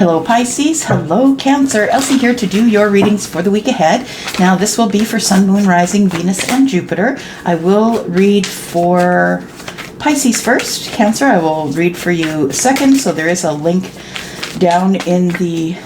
Hello Pisces, hello Cancer, Elsie here to do your readings for the week ahead. Now this will be for Sun, Moon, Rising, Venus, and Jupiter. I will read for Pisces first. Cancer, I will read for you second. So there is a link down in the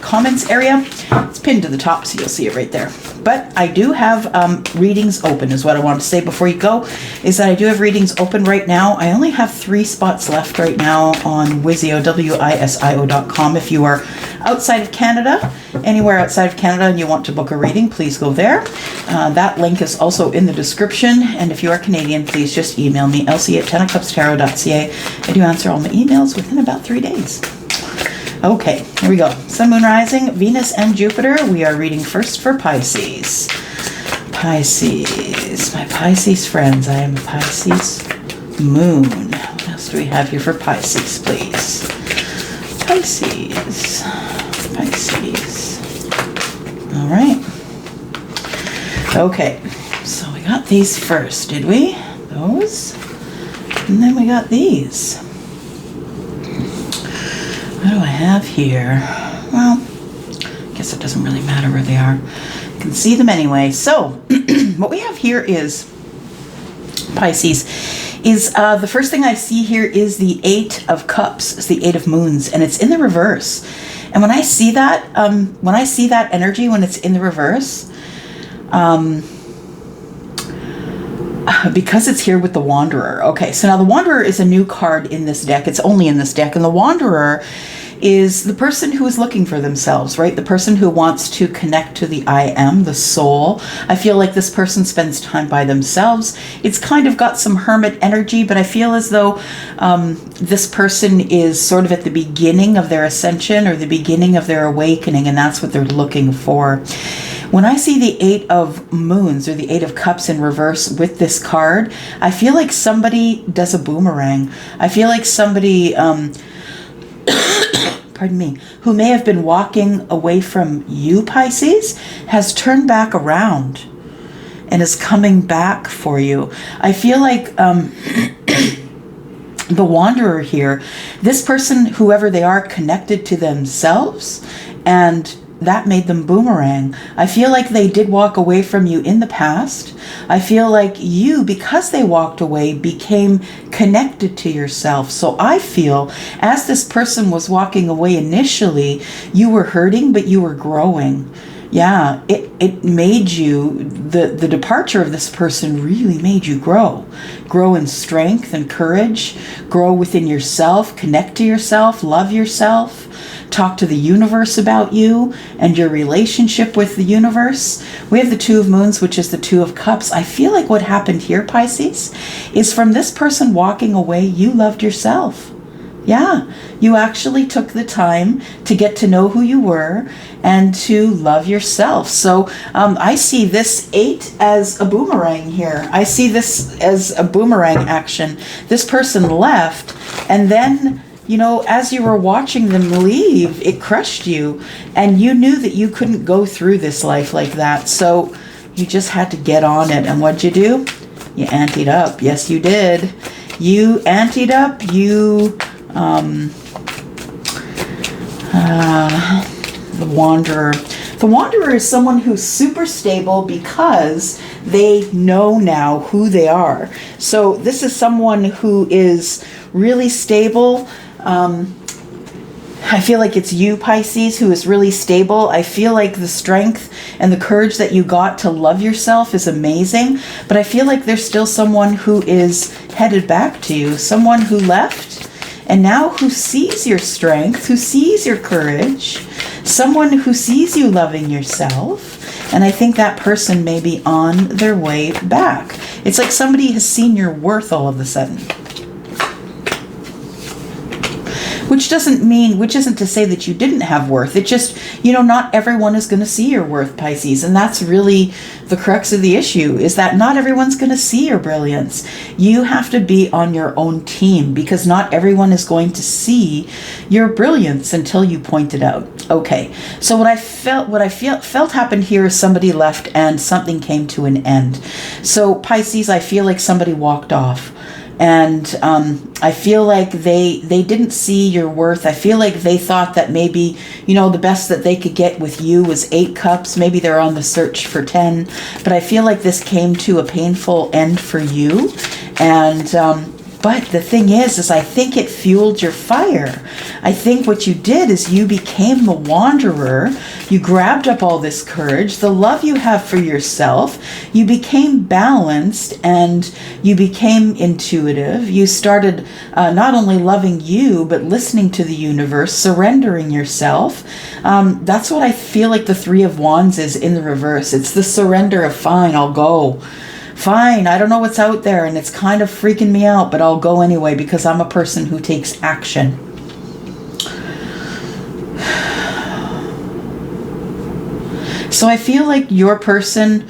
comments area. It's pinned to the top, so you'll see it right there. But I do have readings open, is what I want to say before you go, is that I do have readings open right now. I only have 3 spots left right now on WISIO, WISIO.com. If you are outside of Canada, anywhere outside of Canada, and you want to book a reading, please go there. That link is also in the description. And if you are Canadian, please just email me, elsie@10ofcupstarot.ca. I do answer all my emails within about 3 days. Okay, here we go. Sun, Moon, Rising, Venus, and Jupiter. We are reading first for Pisces. Pisces, my Pisces friends. I am Pisces Moon. What else do we have here for Pisces, please? Pisces. Pisces. All right. Okay, so we got these first, did we? Those. And then we got these. What do I have here? Well, I guess it doesn't really matter where they are. You can see them anyway. So, what we have here is, Pisces, is the first thing I see here is the 8 of Cups. It's the 8 of Moons, and it's in the reverse. And when I see that energy, when it's in the reverse, because it's here with the Wanderer. Okay, so now the Wanderer is a new card in this deck. It's only in this deck. And the Wanderer is the person who is looking for themselves, right? The person who wants to connect to the I am, the soul. I feel like this person spends time by themselves. It's kind of got some hermit energy, but I feel as though this person is sort of at the beginning of their ascension or the beginning of their awakening, and that's what they're looking for. When I see the 8 of Moons or the 8 of Cups in reverse with this card, I feel like somebody does a boomerang. I feel like somebody, pardon me, who may have been walking away from you, Pisces, has turned back around and is coming back for you. I feel like the Wanderer here, this person, whoever they are, connected to themselves, and that made them boomerang. I feel like they did walk away from you in the past. I feel like you, because they walked away, became connected to yourself. So I feel as this person was walking away initially, you were hurting, but you were growing. Yeah, it made you, the departure of this person really made you grow. Grow in strength and courage, grow within yourself, connect to yourself, love yourself, talk to the universe about you and your relationship with the universe. We have the 2 of Moons, which is the 2 of Cups. I feel like what happened here, Pisces, is from this person walking away, you loved yourself. Yeah, you actually took the time to get to know who you were and to love yourself. So I see this 8 as a boomerang here. I see this as a boomerang action. This person left, and then, you know, as you were watching them leave, it crushed you, and you knew that you couldn't go through this life like that. So you just had to get on it. And what'd you do? You anteed up. Yes, you did. You anteed up. You the Wanderer. The Wanderer is someone who's super stable because they know now who they are. So this is someone who is really stable. I feel like it's you, Pisces, who is really stable. I feel like the strength and the courage that you got to love yourself is amazing. But I feel like there's still someone who is headed back to you, someone who left and now who sees your strength, who sees your courage, someone who sees you loving yourself. And I think that person may be on their way back. It's like somebody has seen your worth all of a sudden. Which isn't to say that you didn't have worth. It just, you know, not everyone is going to see your worth, Pisces. And that's really the crux of the issue, is that not everyone's going to see your brilliance. You have to be on your own team, because not everyone is going to see your brilliance until you point it out. Okay, so what I felt happened here is somebody left and something came to an end. So Pisces, I feel like somebody walked off. And I feel like they didn't see your worth. I feel like they thought that maybe, the best that they could get with you was 8 cups. Maybe they're on the search for 10. But I feel like this came to a painful end for you. And but the thing is I think it fueled your fire. I think what you did is you became the wanderer. You grabbed up all this courage, the love you have for yourself. You became balanced and you became intuitive. You started not only loving you, but listening to the universe, surrendering yourself. That's what I feel like the 3 of Wands is in the reverse. It's the surrender of, fine, I'll go. Fine, I don't know what's out there and it's kind of freaking me out, but I'll go anyway because I'm a person who takes action. So I feel like your person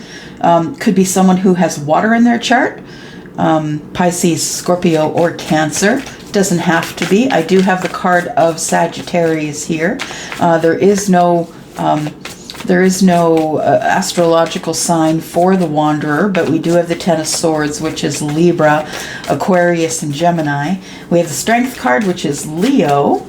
could be someone who has water in their chart, Pisces, Scorpio, or Cancer. Doesn't have to be. I do have the card of Sagittarius here. There is no astrological sign for the Wanderer, but we do have the Ten of Swords, which is Libra, Aquarius, and Gemini. We have the Strength card, which is Leo.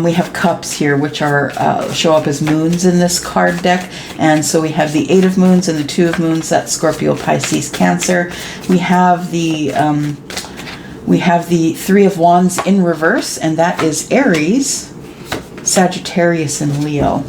We have Cups here, which are show up as moons in this card deck. And so we have the 8 of Moons and the 2 of Moons. That's Scorpio, Pisces, Cancer. We have the 3 of Wands in reverse, and that is Aries, Sagittarius, and Leo.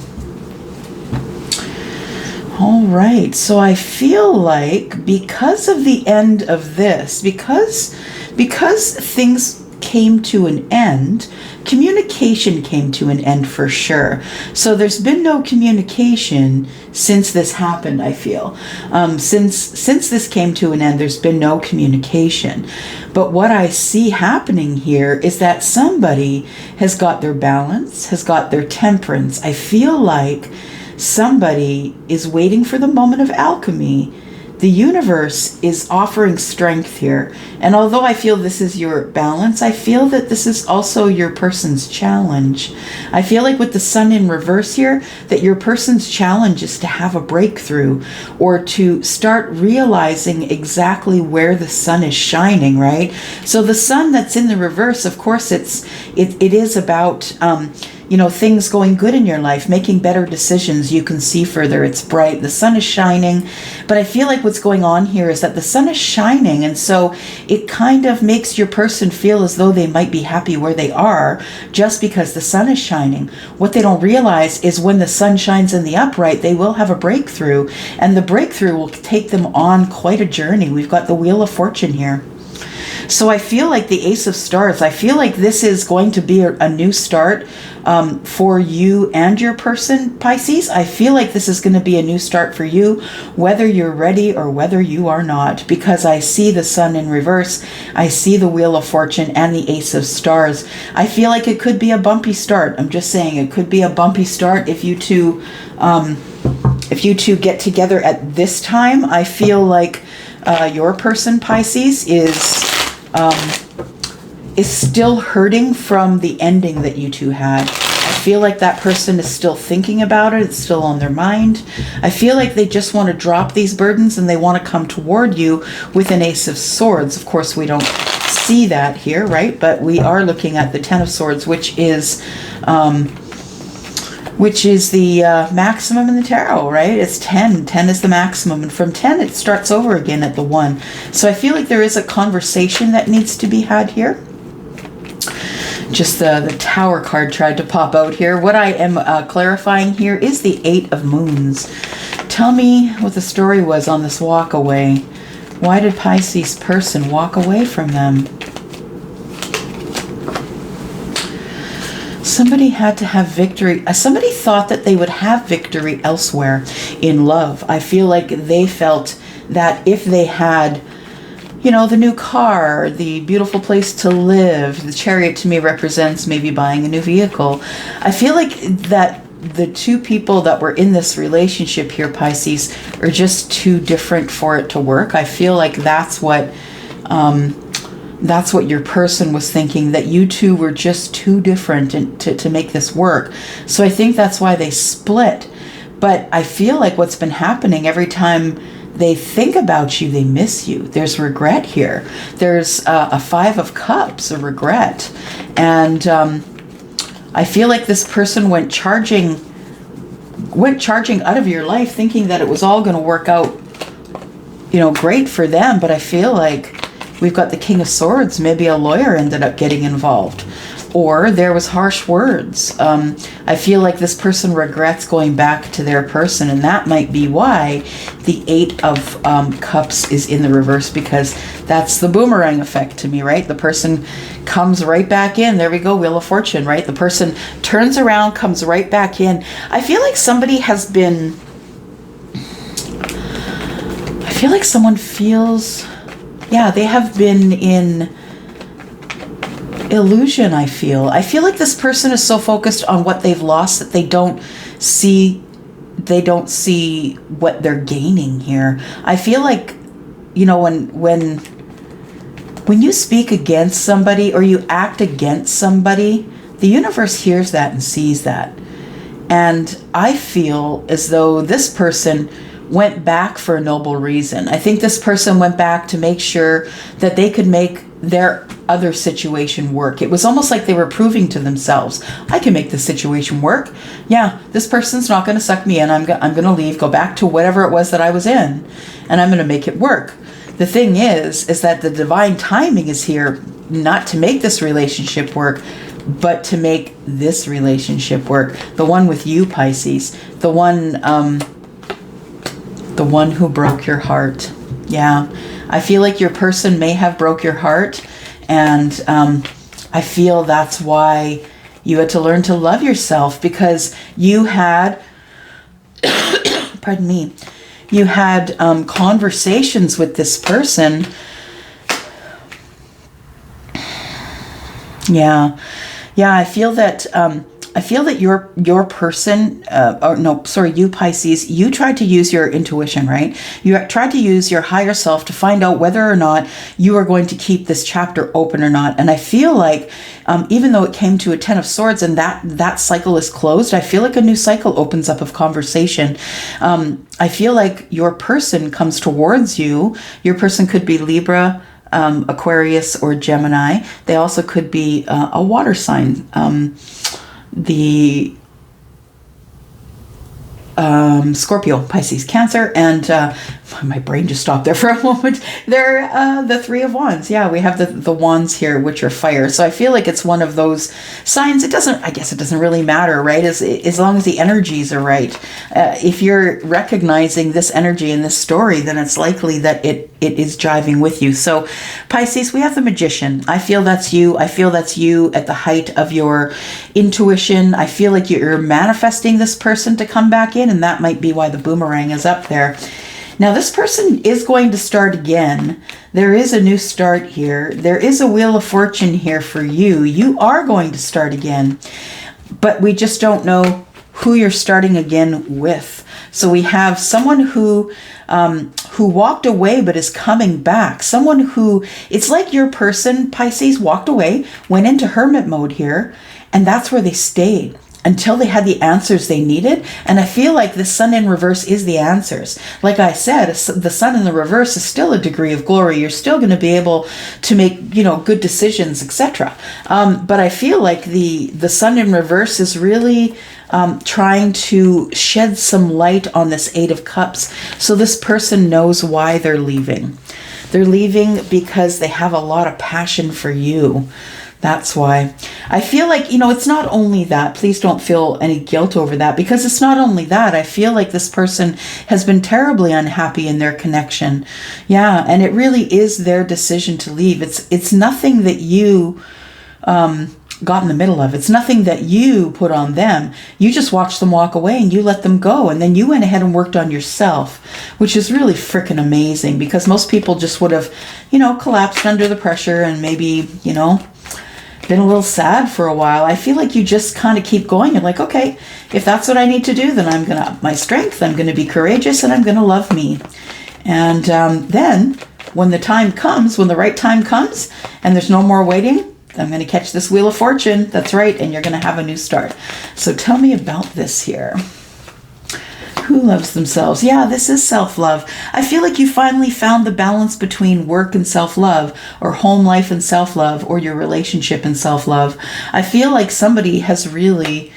All right, so I feel like because of the end of this, because things came to an end, communication came to an end for sure. So there's been no communication since this happened, I feel. Since this came to an end, there's been no communication. But what I see happening here is that somebody has got their balance, has got their temperance. I feel like somebody is waiting for the moment of alchemy. The universe is offering strength here. And although I feel this is your balance, I feel that this is also your person's challenge. I feel like with the Sun in reverse here, that your person's challenge is to have a breakthrough or to start realizing exactly where the sun is shining, right? So the Sun that's in the reverse, of course, it is about things going good in your life, making better decisions. You can see further, it's bright, the sun is shining. But I feel like what's going on here is that the sun is shining, and so it kind of makes your person feel as though they might be happy where they are just because the sun is shining. What they don't realize is when the sun shines in the upright, they will have a breakthrough, and the breakthrough will take them on quite a journey. We've got the Wheel of Fortune here. So I feel like the Ace of Stars, I feel like this is going to be a new start for you and your person, Pisces. I feel like this is going to be a new start for you, whether you're ready or whether you are not, because I see the Sun in reverse, I see the Wheel of Fortune and the Ace of Stars. I feel like it could be a bumpy start. I'm just saying it could be a bumpy start if you two get together at this time. I feel like your person, Pisces, is still hurting from the ending that you two had. I feel like that person is still thinking about it. It's still on their mind. I feel like they just want to drop these burdens and they want to come toward you with an Ace of Swords. Of course, we don't see that here, right? But we are looking at the Ten of Swords, which is the maximum in the tarot, right? It's 10. 10 is the maximum. And from 10, it starts over again at the 1. So I feel like there is a conversation that needs to be had here. Just the Tower card tried to pop out here. What I am clarifying here is the 8 of Moons. Tell me what the story was on this walk away. Why did Pisces person walk away from them? Somebody had to have victory. Somebody thought that they would have victory elsewhere in love. I feel like they felt that if they had, the new car, the beautiful place to live, the Chariot to me represents maybe buying a new vehicle. I feel like that the two people that were in this relationship here, Pisces, are just too different for it to work. I feel like that's what your person was thinking, that you two were just too different to make this work. So I think that's why they split. But I feel like what's been happening every time They think about you. They miss you. There's regret here. There's a 5 of Cups, a regret. And I feel like this person went charging out of your life thinking that it was all going to work out, great for them. But I feel like we've got the King of Swords. Maybe a lawyer ended up getting involved. Or there was harsh words. I feel like this person regrets going back to their person, and that might be why the 8 of Cups is in the reverse, because that's the boomerang effect to me, right? The person comes right back in. There we go, Wheel of Fortune, right? The person turns around, comes right back in. I feel like somebody has been... I feel like someone feels... Yeah, they have been in... illusion. I feel like this person is so focused on what they've lost that they don't see what they're gaining here. I feel like, when you speak against somebody or you act against somebody, the universe hears that and sees that. And I feel as though this person went back for a noble reason. I think this person went back to make sure that they could make their other situation work. It was almost like they were proving to themselves, I can make this situation work. Yeah, this person's not going to suck me in. I'm going to leave, go back to whatever it was that I was in, and I'm going to make it work. The thing is that the divine timing is here not to make this relationship work, but to make this relationship work. The one with you, Pisces, the one who broke your heart. Yeah, I feel like your person may have broke your heart, and I feel that's why you had to learn to love yourself, because you had, pardon me, you had conversations with this person. Yeah, I feel that your person, you Pisces, you tried to use your intuition, right? You tried to use your higher self to find out whether or not you are going to keep this chapter open or not. And I feel like even though it came to a 10 of Swords and that cycle is closed, I feel like a new cycle opens up of conversation. I feel like your person comes towards you. Your person could be Libra, Aquarius, or Gemini. They also could be a water sign. The Scorpio, Pisces, Cancer, and my brain just stopped there for a moment. They're the 3 of Wands. Yeah, we have the wands here, which are fire. So I feel like it's one of those signs. I guess it doesn't really matter, right? As long as the energies are right. If you're recognizing this energy in this story, then it's likely that it is jiving with you. So Pisces, we have the Magician. I feel that's you. I feel that's you at the height of your intuition. I feel like you're manifesting this person to come back in, and that might be why the boomerang is up there. Now, this person is going to start again. There is a new start here. There is a Wheel of Fortune here for you. You are going to start again, but we just don't know who you're starting again with. So we have someone who walked away but is coming back. Someone who, it's like your person, Pisces, walked away, went into hermit mode here, and that's where they stayed until they had the answers they needed. And I feel like the Sun in reverse is the answers. Like I said, the Sun in the reverse is still a degree of glory. You're still going to be able to make, good decisions, etc. But I feel like the Sun in reverse is really trying to shed some light on this 8 of Cups. So this person knows why they're leaving. They're leaving because they have a lot of passion for you. That's why. I feel like, it's not only that. Please don't feel any guilt over that, because it's not only that. I feel like this person has been terribly unhappy in their connection. Yeah, and it really is their decision to leave. It's nothing that you got in the middle of. It's nothing that you put on them. You just watched them walk away and you let them go. And then you went ahead and worked on yourself, which is really freaking amazing, because most people just would have, collapsed under the pressure and maybe, been a little sad for a while. I feel like you just kind of keep going. You're like, okay, if that's what I need to do, then I'm going to up my strength. I'm going to be courageous, and I'm going to love me. And then when the right time comes and there's no more waiting, I'm going to catch this Wheel of Fortune. That's right. And you're going to have a new start. So tell me about this here. Who loves themselves? Yeah, this is self-love. I feel like you finally found the balance between work and self-love, or home life and self-love, or your relationship and self-love. I feel like somebody has really,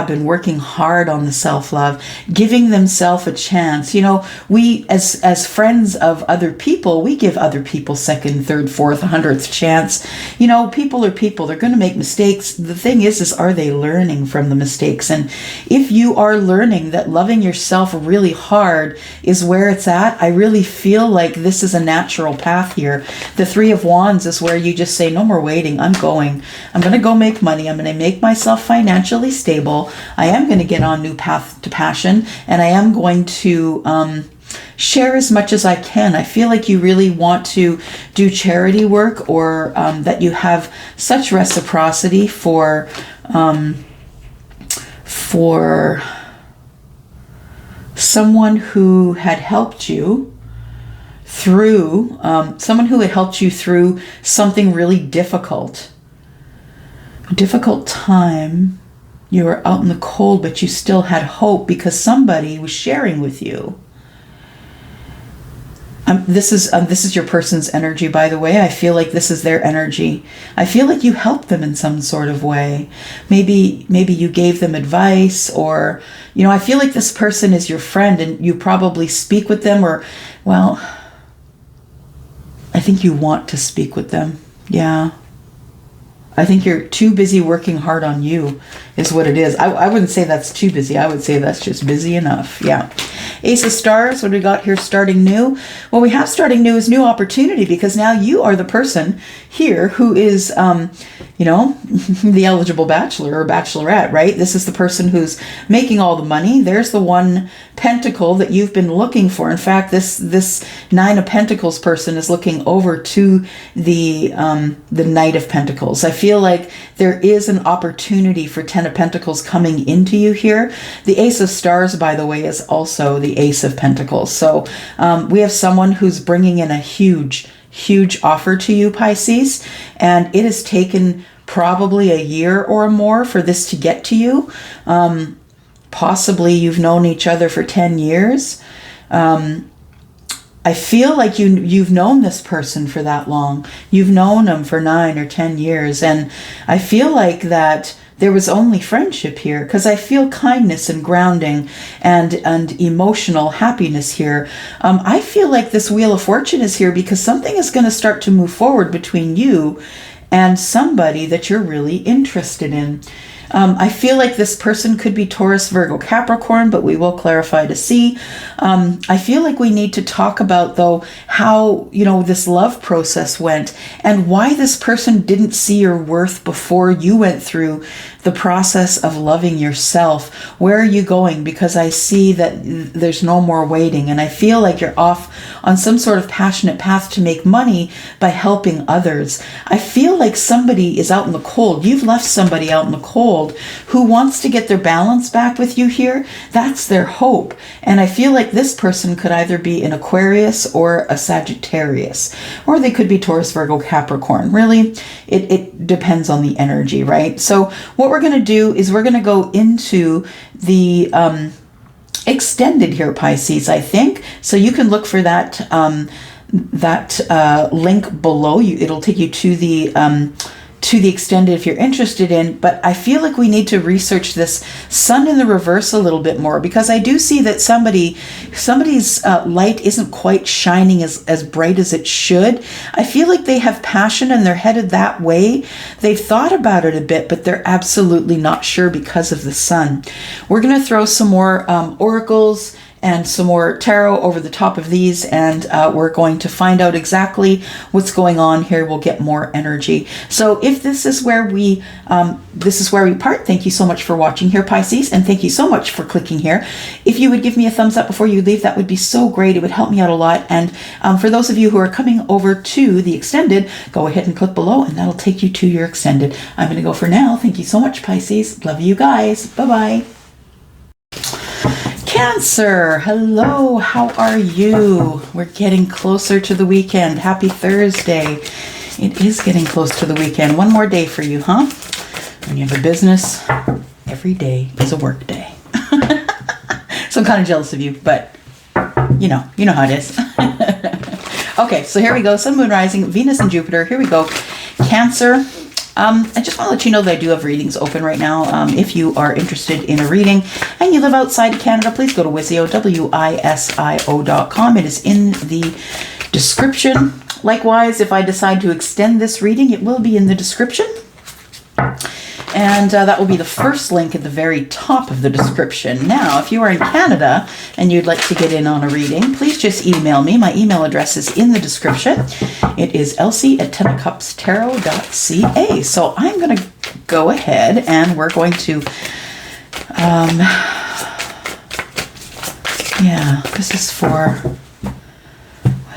been working hard on the self-love, giving themselves a chance. You know, we as friends of other people, we give other people second, third, fourth, 100th chance. You know, people are people. They're going to make mistakes. The thing is are they learning from the mistakes? And if you are learning that loving yourself really hard is where it's at, I really feel like this is a natural path here. The Three of Wands is where you just say, no more waiting. I'm going to go make money. I'm going to make myself financially stable. I am going to get on new path to passion, and I am going to share as much as I can. I feel like you really want to do charity work, or that you have such reciprocity for someone who had helped you through something really difficult. A difficult time. You were out in the cold, but you still had hope because somebody was sharing with you. This is your person's energy, by the way. I feel like this is their energy. I feel like you helped them in some sort of way. Maybe you gave them advice, or, you know, I feel like this person is your friend and you probably speak with them, or, well, I think you want to speak with them. Yeah. I think you're too busy working hard on you is what it is. I wouldn't say that's too busy. I would say that's just busy enough. Yeah. Ace of Stars, what do we got here? Starting new. Well, we have starting new is new opportunity, because now you are the person here who is, the eligible bachelor or bachelorette, right? This is the person who's making all the money. There's the one pentacle that you've been looking for. In fact, this Nine of Pentacles person is looking over to the Knight of Pentacles. I feel like there is an opportunity for Ten of Pentacles coming into you here. The Ace of Stars, by the way, is also the Ace of Pentacles. So we have someone who's bringing in a huge offer to you, Pisces, and it has taken probably a year or more for this to get to you. Possibly you've known each other for 10 years. I feel like you've known this person for that long. You've known them for 9 or 10 years. And I feel like that there was only friendship here, because I feel kindness and grounding and emotional happiness here. I feel like this Wheel of Fortune is here because something is going to start to move forward between you and somebody that you're really interested in. I feel like this person could be Taurus, Virgo, Capricorn, but we will clarify to see. I feel like we need to talk about, though, how, this love process went and why this person didn't see your worth before you went through the process of loving yourself. Where are you going? Because I see that there's no more waiting, and I feel like you're off on some sort of passionate path to make money by helping others. I feel like somebody is out in the cold. You've left somebody out in the cold who wants to get their balance back with you here. That's their hope. And I feel like this person could either be an Aquarius or a Sagittarius, or they could be Taurus, Virgo, Capricorn. Really, it depends on the energy, right? So what we're going to do is we're going to go into the extended here, Pisces, I think. So you can look for that link below you. It'll take you to the extended if you're interested in, but I feel like we need to research this sun in the reverse a little bit more, because I do see that somebody's light isn't quite shining as bright as it should. I feel like they have passion and they're headed that way. They've thought about it a bit, but they're absolutely not sure because of the sun. We're going to throw some more oracles and some more tarot over the top of these, and we're going to find out exactly what's going on here. We'll get more energy. So if this is where we part, thank you so much for watching here, Pisces, and thank you so much for clicking here. If you would give me a thumbs up before you leave, that would be so great. It would help me out a lot. And for those of you who are coming over to the extended, go ahead and click below, and that'll take you to your extended. I'm going to go for now. Thank you so much, Pisces. Love you guys. Bye-bye. Cancer, hello, how are you? We're getting closer to the weekend. Happy Thursday. It is getting close to the weekend. One more day for you, huh? When you have a business, every day is a work day. I'm kind of jealous of you, but you know how it is. Okay, so here we go. Sun, Moon, Rising, Venus, and Jupiter. Here we go. Cancer. I just want to let you know that I do have readings open right now. If you are interested in a reading and you live outside of Canada, please go to WISIO, WISIO.com. It is in the description. Likewise, if I decide to extend this reading, it will be in the description. And that will be the first link at the very top of the description. Now, if you are in Canada and you'd like to get in on a reading, please just email me. My email address is in the description. It is elsie@10ofcupstarot.ca. So I'm going to go ahead and we're going to, this is for,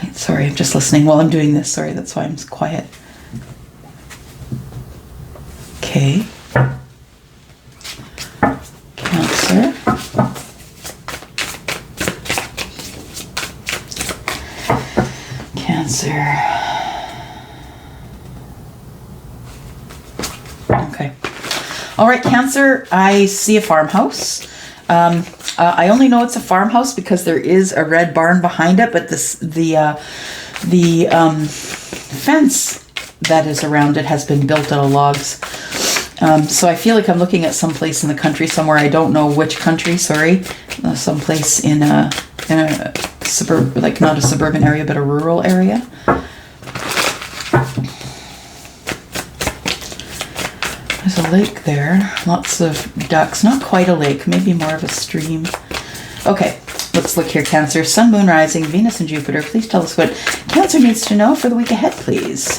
wait, sorry, I'm just listening while I'm doing this. Sorry, that's why I'm quiet. Okay. Cancer. Cancer. Okay. All right, Cancer, I see a farmhouse. I only know it's a farmhouse because there is a red barn behind it, but the fence that is around it has been built out of logs. So I feel like I'm looking at some place in the country somewhere. I don't know which country, sorry. Someplace in a suburb, like not a suburban area, but a rural area. There's a lake there. Lots of ducks. Not quite a lake, maybe more of a stream. Okay, let's look here, Cancer. Sun, Moon, Rising, Venus, and Jupiter. Please tell us what Cancer needs to know for the week ahead, please.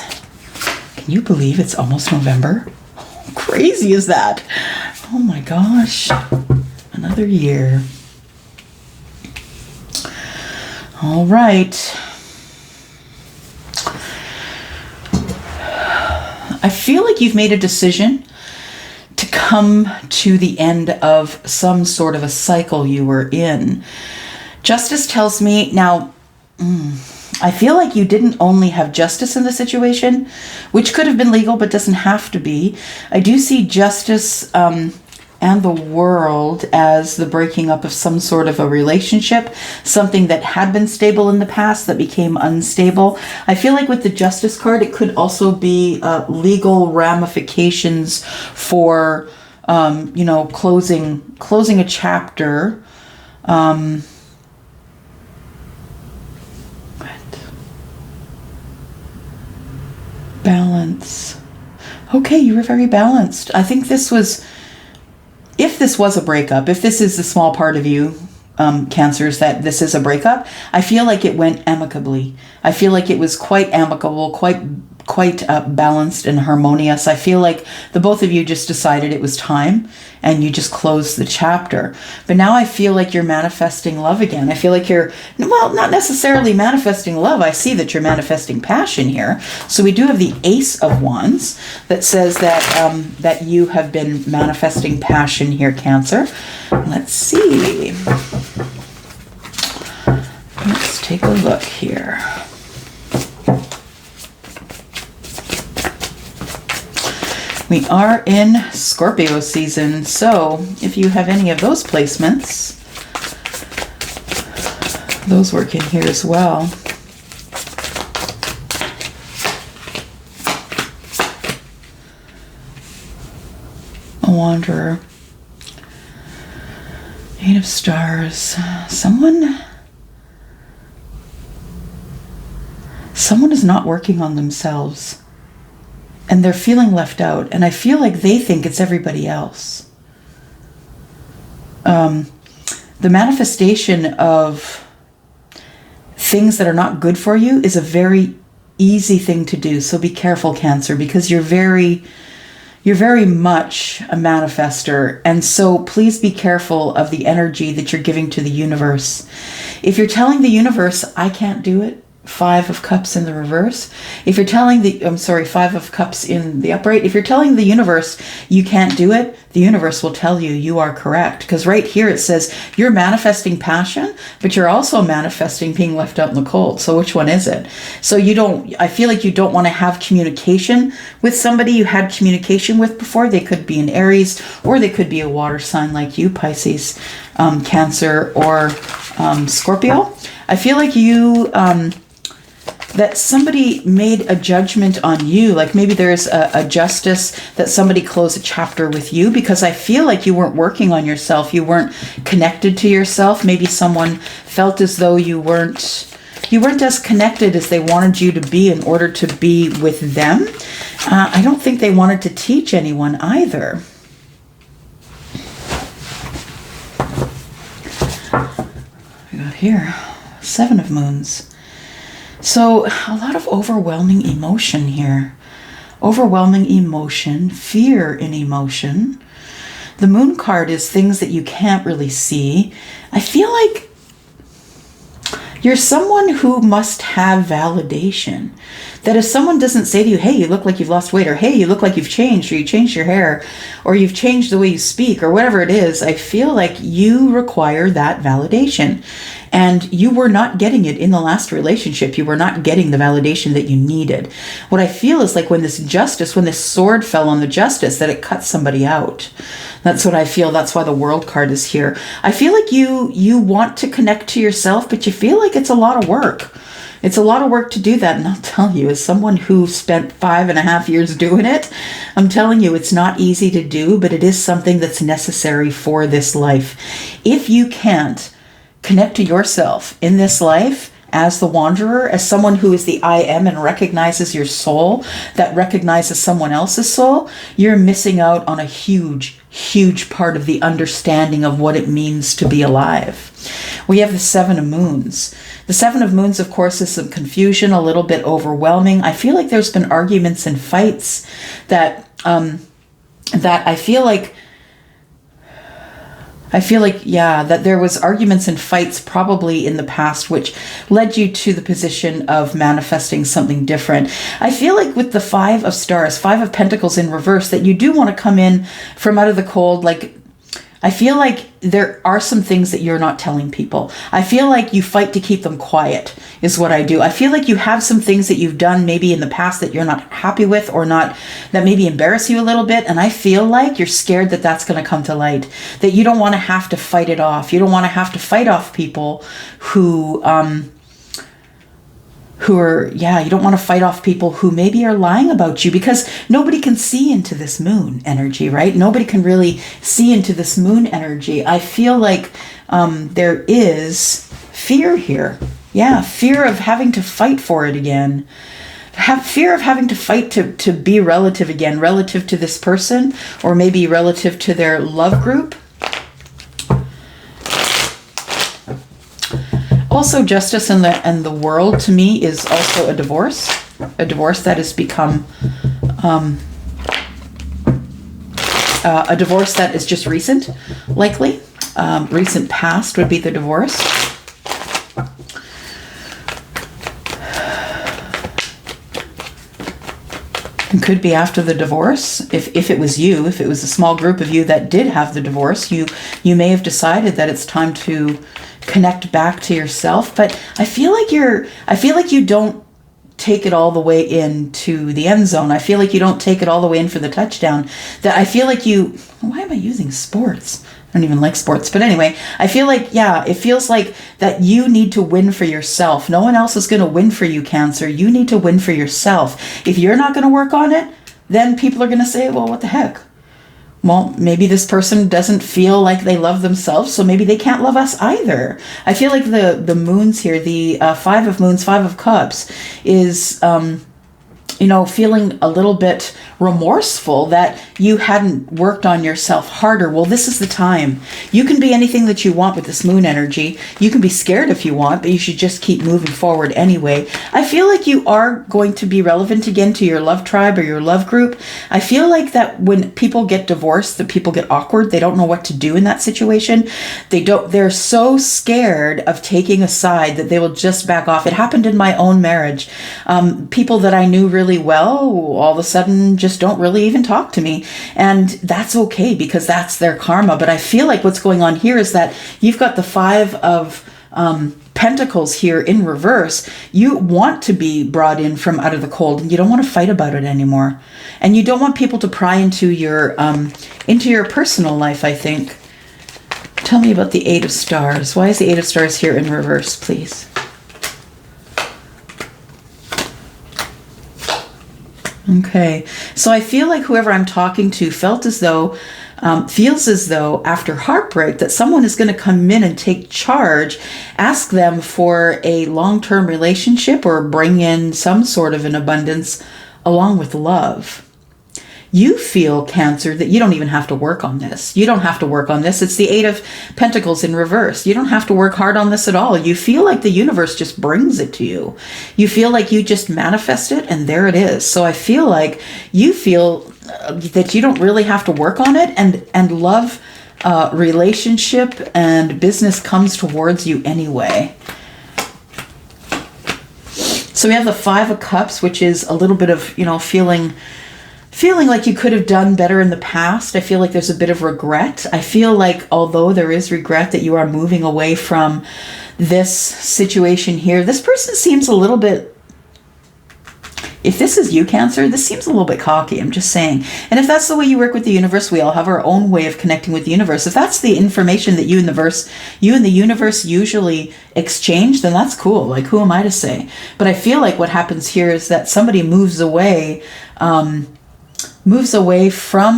Can you believe it's almost November? How crazy is that? Oh my gosh. Another year. All right. I feel like you've made a decision to come to the end of some sort of a cycle you were in. Justice tells me now, I feel like you didn't only have justice in the situation, which could have been legal but doesn't have to be. I do see justice and the world as the breaking up of some sort of a relationship, something that had been stable in the past that became unstable. I feel like with the Justice card, it could also be legal ramifications for, closing a chapter. Balance. Okay, you were very balanced. I think this was, if this was a breakup, if this is the small part of you, Cancers, that this is a breakup, I feel like it went amicably. I feel like it was quite amicable, quite balanced and harmonious. I feel like the both of you just decided it was time and you just closed the chapter. But now I feel like you're manifesting love again. I feel like you're, well, not necessarily manifesting love. I see that you're manifesting passion here. So we do have the Ace of Wands that says that that you have been manifesting passion here, Cancer. Let's see. Let's take a look here. We are in Scorpio season, so if you have any of those placements, those work in here as well. A Wanderer. Eight of Stars. Someone is not working on themselves. And they're feeling left out. And I feel like they think it's everybody else. The manifestation of things that are not good for you is a very easy thing to do. So be careful, Cancer, because you're very much a manifester. And so please be careful of the energy that you're giving to the universe. If you're telling the universe, I can't do it, Five of Cups in the reverse. If you're telling Five of Cups in the upright. If you're telling the universe you can't do it, the universe will tell you you are correct. Because right here it says you're manifesting passion, but you're also manifesting being left out in the cold. So which one is it? So I feel like you don't want to have communication with somebody you had communication with before. They could be an Aries, or they could be a water sign like you, Pisces, Cancer, or Scorpio. I feel like that somebody made a judgment on you, like maybe there's a justice that somebody closed a chapter with you, because I feel like you weren't working on yourself, you weren't connected to yourself. Maybe someone felt as though you weren't as connected as they wanted you to be in order to be with them. I don't think they wanted to teach anyone either. We got here, Seven of Moons. So a lot of overwhelming emotion here. Overwhelming emotion, fear in emotion. The Moon card is things that you can't really see. I feel like you're someone who must have validation. That if someone doesn't say to you, hey, you look like you've lost weight, or hey, you look like you've changed, or you changed your hair, or you've changed the way you speak, or whatever it is, I feel like you require that validation. And you were not getting it in the last relationship. You were not getting the validation that you needed. What I feel is like when this sword fell on the justice, that it cut somebody out. That's what I feel. That's why the World card is here. I feel like you want to connect to yourself, but you feel like it's a lot of work. It's a lot of work to do that. And I'll tell you, as someone who spent 5.5 years doing it, I'm telling you, it's not easy to do, but it is something that's necessary for this life. If you can't connect to yourself in this life as the wanderer, as someone who is the I am and recognizes your soul, that recognizes someone else's soul, you're missing out on a huge, huge part of the understanding of what it means to be alive. We have the Seven of Moons. The Seven of Moons, of course, is some confusion, a little bit overwhelming. I feel like there's been arguments and fights that I feel like, that there was arguments and fights probably in the past, which led you to the position of manifesting something different. I feel like with the Five of Stars, Five of Pentacles in reverse, that you do want to come in from out of the cold. Like, I feel like there are some things that you're not telling people. I feel like you fight to keep them quiet is what I do. I feel like you have some things that you've done maybe in the past that you're not happy with, or not, that maybe embarrass you a little bit. And I feel like you're scared that that's going to come to light, that you don't want to have to fight it off. You don't want to have to fight off people who you don't want to fight off people who maybe are lying about you, because nobody can see into this moon energy, right? Nobody can really see into this moon energy. I feel like there is fear here. Yeah, fear of having to fight for it again. Fear of having to fight to be relative again, relative to this person, or maybe relative to their love group. Also, justice in the world to me is also a divorce that has become a divorce that is just recent, likely. Recent past would be the divorce. It could be after the divorce. If it was you, if it was a small group of you that did have the divorce, you may have decided that it's time to connect back to yourself. But I feel like you don't take it all the way into the end zone. I feel like you don't take it all the way in for the touchdown. That I feel like why am I using sports? I don't even like sports. But anyway, I feel like, it feels like that you need to win for yourself. No one else is going to win for you, Cancer. You need to win for yourself. If you're not going to work on it, then people are going to say, well, what the heck? Well, maybe this person doesn't feel like they love themselves, so maybe they can't love us either. I feel like the moons here, the Five of Moons, Five of Cups, is feeling a little bit remorseful that you hadn't worked on yourself harder. Well, this is the time. You can be anything that you want with this moon energy. You can be scared if you want, but you should just keep moving forward anyway. I feel like you are going to be relevant again to your love tribe or your love group. I feel like that when people get divorced, that people get awkward. They don't know what to do in that situation. They're so scared of taking a side that they will just back off. It happened in my own marriage. People that I knew really well, all of a sudden just don't really even talk to me. And that's okay because that's their karma. But I feel like what's going on here is that you've got the 5 of Pentacles here in reverse. You want to be brought in from out of the cold and you don't want to fight about it anymore. And you don't want people to pry into your personal life, I think. Tell me about the 8 of Stars. Why is the 8 of Stars here in reverse, please? Okay, so I feel like whoever I'm talking to feels as though after heartbreak that someone is going to come in and take charge, ask them for a long-term relationship or bring in some sort of an abundance along with love. You feel, Cancer, that you don't even have to work on this. You don't have to work on this. It's the 8 of Pentacles in reverse. You don't have to work hard on this at all. You feel like the universe just brings it to you. You feel like you just manifest it and there it is. So I feel like you feel that you don't really have to work on it, and love, relationship and business comes towards you anyway. So we have the 5 of Cups, which is a little bit of, feeling like you could have done better in the past. I feel like there's a bit of regret. I feel like although there is regret that you are moving away from this situation here, this person seems a little bit, if this is you, Cancer, this seems a little bit cocky, I'm just saying. And if that's the way you work with the universe, we all have our own way of connecting with the universe. If that's the information that you and the universe usually exchange, then that's cool. Like, who am I to say? But I feel like what happens here is that somebody moves away from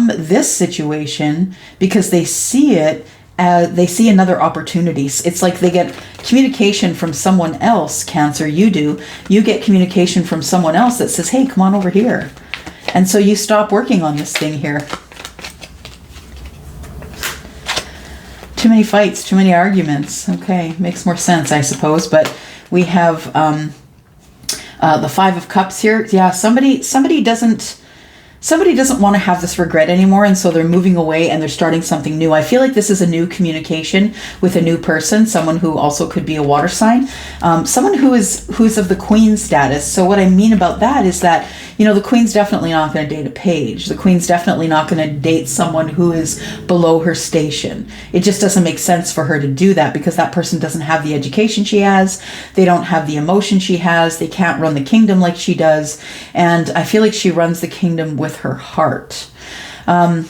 this situation because they see it as, they see another opportunity. It's like they get communication from someone else, Cancer, you do. You get communication from someone else that says, hey, come on over here. And so you stop working on this thing here. Too many fights, too many arguments. Okay, makes more sense, I suppose. But we have the 5 of Cups here. Yeah, somebody doesn't want to have this regret anymore, and so they're moving away and they're starting something new. I feel like this is a new communication with a new person, someone who also could be a water sign, someone who's of the Queen status. So what I mean about that is that, the Queen's definitely not going to date a page. The Queen's definitely not going to date someone who is below her station. It just doesn't make sense for her to do that because that person doesn't have the education she has. They don't have the emotion she has. They can't run the kingdom like she does. And I feel like she runs the kingdom with her heart. I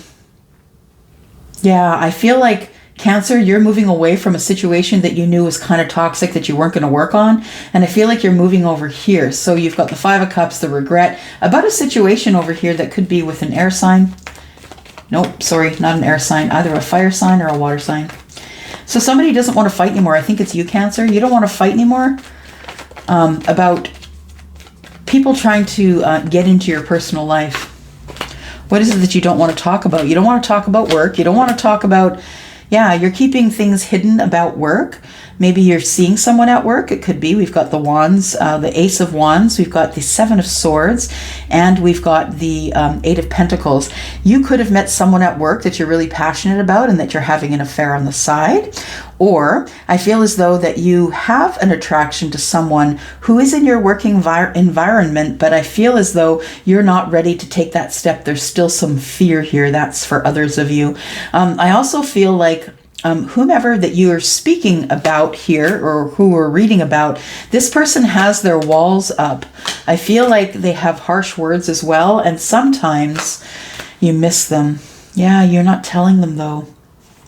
feel like, Cancer, you're moving away from a situation that you knew was kind of toxic that you weren't going to work on. And I feel like you're moving over here. So you've got the 5 of Cups, the regret about a situation over here that could be with an air sign. Nope, sorry, not an air sign, either a fire sign or a water sign. So somebody doesn't want to fight anymore. I think it's you, Cancer. You don't want to fight anymore about people trying to get into your personal life. What is it that you don't want to talk about? You don't want to talk about work. You don't want to talk about, you're keeping things hidden about work. Maybe you're seeing someone at work. It could be. We've got the Wands, the Ace of Wands. We've got the 7 of Swords, and we've got the 8 of Pentacles. You could have met someone at work that you're really passionate about and that you're having an affair on the side. Or I feel as though that you have an attraction to someone who is in your working environment, but I feel as though you're not ready to take that step. There's still some fear here. That's for others of you. I also feel like whomever that you are speaking about here or who we're reading about, this person has their walls up. I feel like they have harsh words as well, and sometimes you miss them. Yeah, you're not telling them though.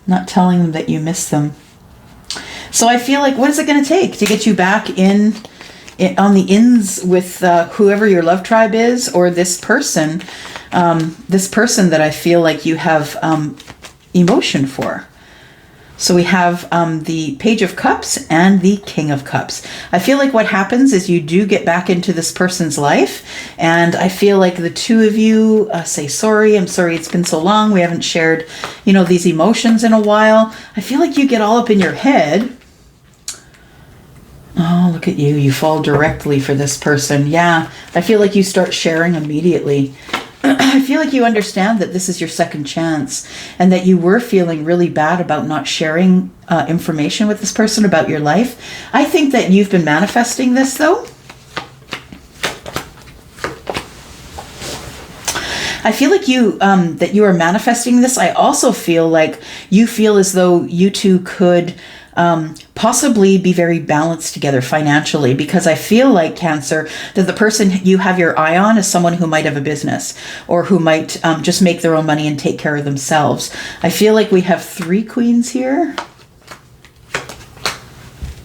Not telling them that you miss them. So I feel like, what is it going to take to get you back on the ins with whoever your love tribe is, or this person that I feel like you have emotion for? So we have the Page of Cups and the King of Cups. I feel like what happens is you do get back into this person's life, and I feel like the two of you say, sorry, I'm sorry it's been so long. We haven't shared, these emotions in a while. I feel like you get all up in your head. Oh, look at you. You fall directly for this person. Yeah, I feel like you start sharing immediately. I feel like you understand that this is your second chance and that you were feeling really bad about not sharing information with this person about your life. I think that you've been manifesting this, though. I feel like that you are manifesting this. I also feel like you feel as though you two could possibly be very balanced together financially, because I feel like, Cancer, that the person you have your eye on is someone who might have a business or who might just make their own money and take care of themselves. I feel like we have 3 queens here.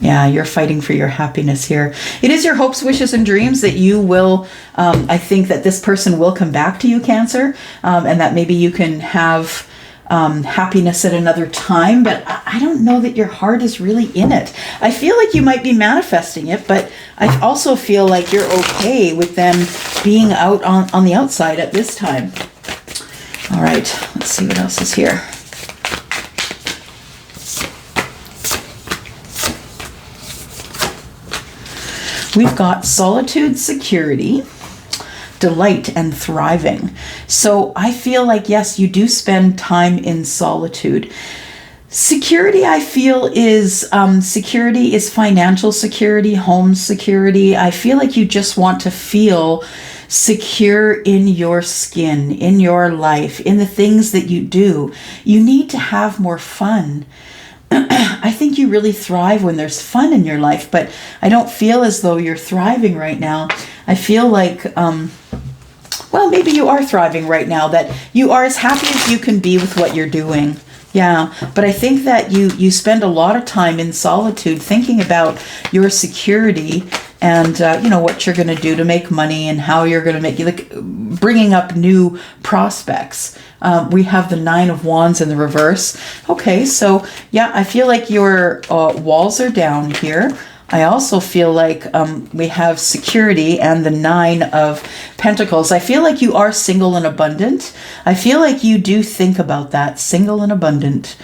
Yeah, you're fighting for your happiness here. It is your hopes, wishes, and dreams that you will, I think that this person will come back to you, Cancer, and that maybe you can have happiness at another time, but I don't know that your heart is really in it. I feel like you might be manifesting it, but I also feel like you're okay with them being out on the outside at this time. All right, let's see what else is here. We've got solitude, security, delight, and thriving. So I feel like, yes, you do spend time in solitude. Security, I feel, is security is financial security, home security. I feel like you just want to feel secure in your skin, in your life, in the things that you do. You need to have more fun. I think you really thrive when there's fun in your life, but I don't feel as though you're thriving right now. I feel like, well, maybe you are thriving right now, that you are as happy as you can be with what you're doing. Yeah, but I think that you spend a lot of time in solitude thinking about your security and, what you're going to do to make money and how you're going to make, bringing up new prospects. We have the 9 of Wands in the reverse. Okay, so yeah, I feel like your walls are down here. I also feel like we have security and the 9 of Pentacles. I feel like you are single and abundant. I feel like you do think about that, single and abundant.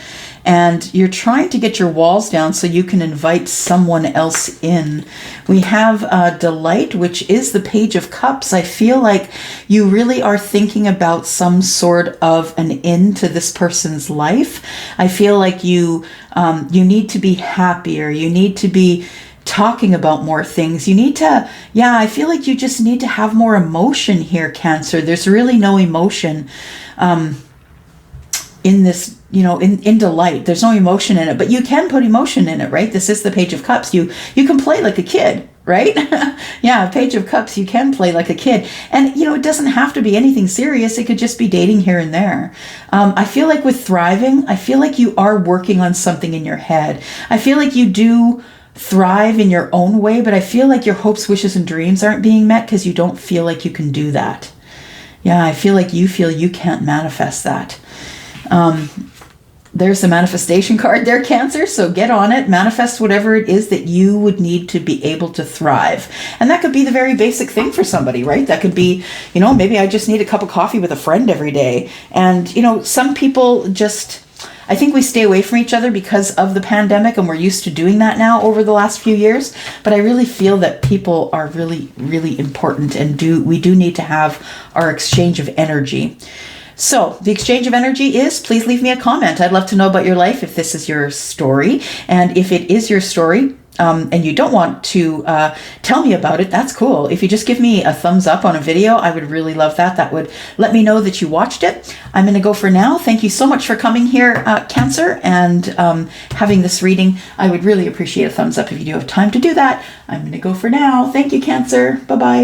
And you're trying to get your walls down so you can invite someone else in. We have delight, which is the Page of Cups. I feel like you really are thinking about some sort of an end to this person's life. I feel like you need to be happier. You need to be talking about more things. You need to, I feel like you just need to have more emotion here, Cancer. There's really no emotion in this, in delight. There's no emotion in it, but you can put emotion in it, right? This is the Page of Cups. You can play like a kid, right? Yeah, Page of Cups, you can play like a kid. And, it doesn't have to be anything serious. It could just be dating here and there. I feel like with thriving, I feel like you are working on something in your head. I feel like you do thrive in your own way, but I feel like your hopes, wishes, and dreams aren't being met because you don't feel like you can do that. Yeah, I feel like you feel you can't manifest that. There's the manifestation card there, Cancer. So get on it, manifest whatever it is that you would need to be able to thrive. And that could be the very basic thing for somebody, right? That could be, maybe I just need a cup of coffee with a friend every day. And, some people just, I think we stay away from each other because of the pandemic, and we're used to doing that now over the last few years. But I really feel that people are really, really important, and we do need to have our exchange of energy. So the exchange of energy is, please leave me a comment. I'd love to know about your life if this is your story. And if it is your story, and you don't want to tell me about it, that's cool. If you just give me a thumbs up on a video, I would really love that. That would let me know that you watched it. I'm going to go for now. Thank you so much for coming here, Cancer, and having this reading. I would really appreciate a thumbs up if you do have time to do that. I'm going to go for now. Thank you, Cancer. Bye-bye.